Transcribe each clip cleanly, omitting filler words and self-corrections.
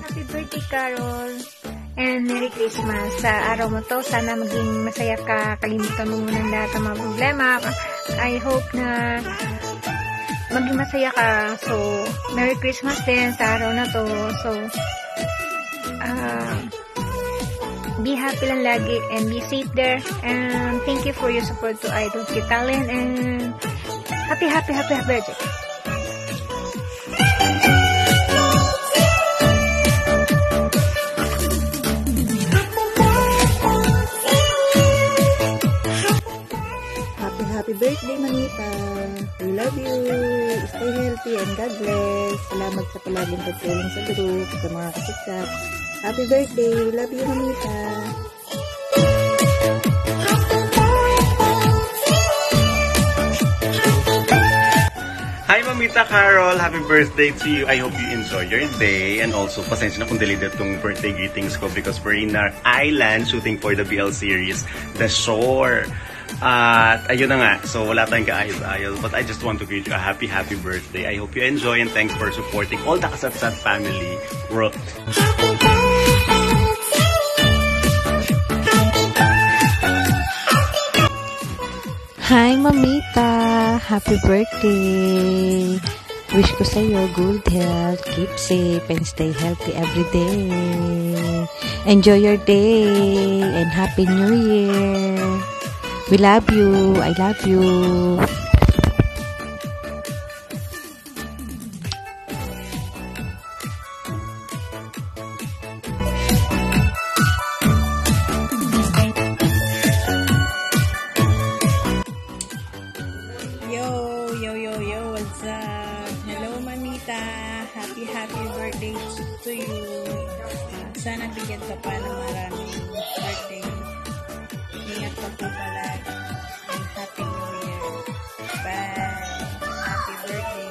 Happy birthday, Carol! And Merry Christmas! Sa araw mo to, sana maging masaya ka, kalimutan mo muna lahat ng mga problema. I hope na maging masaya ka. So, Merry Christmas din sa araw na to. So, be happy lang lagi and be safe there. And thank you for your support to Idol Kitalin. And happy birthday! Happy birthday, Manita! We love you! Stay healthy and God bless! Salamat sa palaging pagtulong sa group, sa mga kasitsak. Happy birthday! We love you, Manita! Hi, Mamita Carol! Happy birthday to you! I hope you enjoy your day. And also, pasensya na kung delayed itong birthday greetings ko because we're in our island shooting for the BL series, The Shore. At ayun na nga, so wala tayong kaayos-ayos, but I just want to greet you a happy birthday. I hope you enjoy and thanks for supporting all the Kasat-Sat family world. Hi, Mamita! Happy birthday! Wish ko sa'yo good health, keep safe, and stay healthy every day. Enjoy your day, and Happy New Year! We love you. I love you. Yo, what's up? Hello, Manita. Happy birthday to you. Sana bigyan ka pa ng maraming birthday. Ingat ka po palagi. And Happy New Year. Bye. Happy birthday.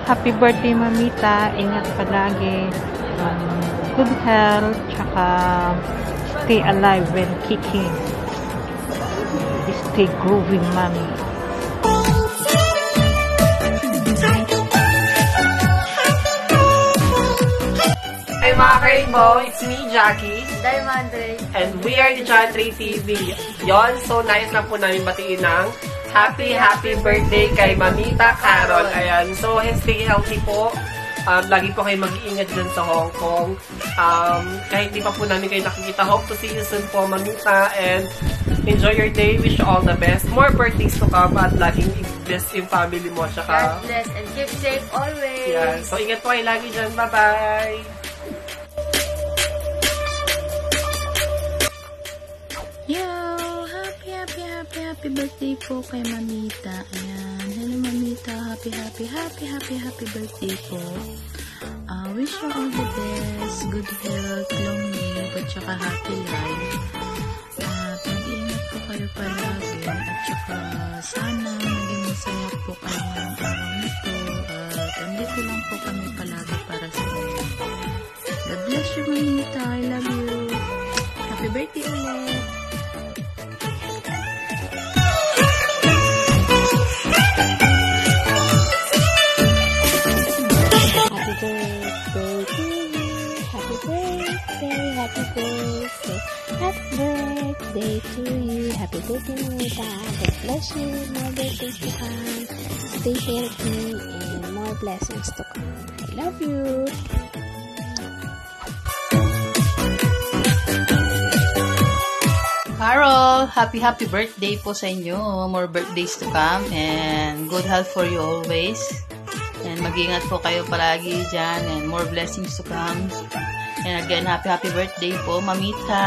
Happy birthday, Mamita. Ingat palagi. Good health, tsaka stay alive and kicking. Stay grooving, Mami. Hi mga ka-rainbow, it's me, Jackie. Diamond, And we are the John 3 TV. Yon, so nice lang po namin batiin ng happy birthday kay Mamita Carol. Ayan, so stay healthy po. Lagi po kayo mag-iingat dyan sa Hong Kong. Kahit di pa po namin kayo nakikita, hope to see you soon po, Mamita. And enjoy your day. Wish you all the best. More birthdays to come at laging bless yung family mo. God bless and keep safe always. Yeah, so ingat po kayo lagi dyan. Bye-bye! Yo! Happy birthday po kay Mamita. Ayan. Hello, Mamita. Happy birthday po. Wish you all the best. Good health, long life, at saka happy life. At mag-iingat po kayo palagi. At saka sana maging masaya po kayo ngayong araw nito. At andito lang po kami palagi para sa inyo. God bless you, Mamita. I love you. Happy birthday ulit. Happy birthday, Mamita. God bless you. More blessings to come. Stay healthy and more blessings to come. I love you. Carol, happy birthday po sa inyo. More birthdays to come and good health for you always. And mag-ingat po kayo palagi dyan and more blessings to come. And again, happy birthday po, Mamita.